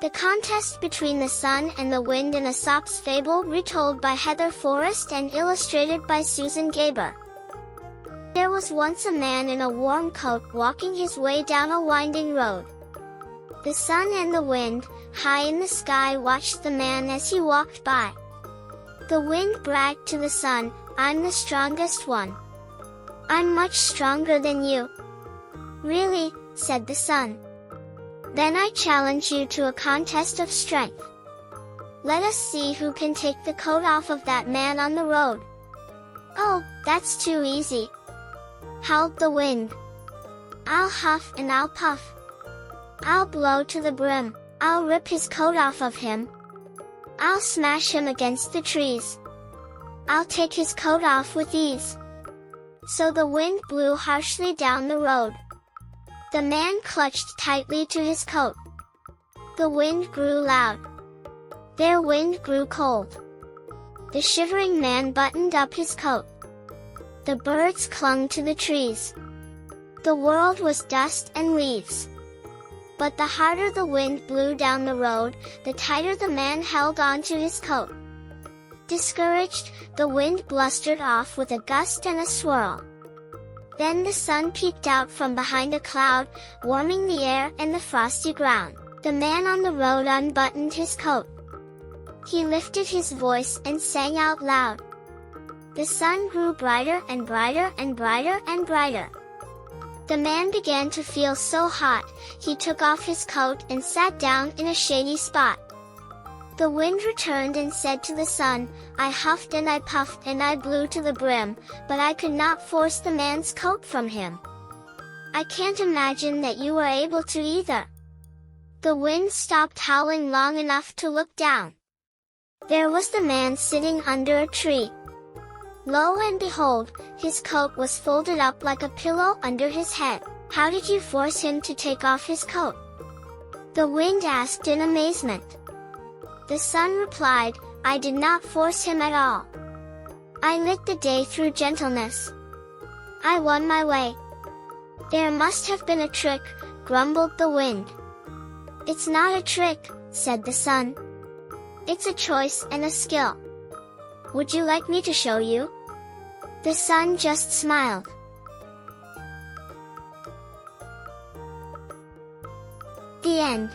The contest between the sun and the wind in Aesop's fable, retold by Heather Forrest and illustrated by Susan Gaber. There was once a man in a warm coat walking his way down a winding road. The sun and the wind, high in the sky, watched the man as he walked by. The wind bragged to the sun, "I'm the strongest one. I'm much stronger than you." "Really?" said the sun. "Then I challenge you to a contest of strength. Let us see who can take the coat off of that man on the road." "Oh, that's too easy," howled the wind. "I'll huff and I'll puff. I'll blow to the brim. I'll rip his coat off of him. I'll smash him against the trees. I'll take his coat off with ease." So the wind blew harshly down the road. The man clutched tightly to his coat. The wind grew loud. Their wind grew cold. The shivering man buttoned up his coat. The birds clung to the trees. The world was dust and leaves. But the harder the wind blew down the road, the tighter the man held on to his coat. Discouraged, the wind blustered off with a gust and a swirl. Then the sun peeked out from behind a cloud, warming the air and the frosty ground. The man on the road unbuttoned his coat. He lifted his voice and sang out loud. The sun grew brighter and brighter and brighter and brighter. The man began to feel so hot, he took off his coat and sat down in a shady spot. The wind returned and said to the sun, "I huffed and I puffed and I blew to the brim, but I could not force the man's coat from him. I can't imagine that you were able to either." The wind stopped howling long enough to look down. There was the man sitting under a tree. Lo and behold, his coat was folded up like a pillow under his head. "How did you force him to take off his coat?" the wind asked in amazement. The sun replied, "I did not force him at all. I lit the day through gentleness. I won my way." "There must have been a trick," grumbled the wind. "It's not a trick," said the sun. "It's a choice and a skill. Would you like me to show you?" The sun just smiled. The end.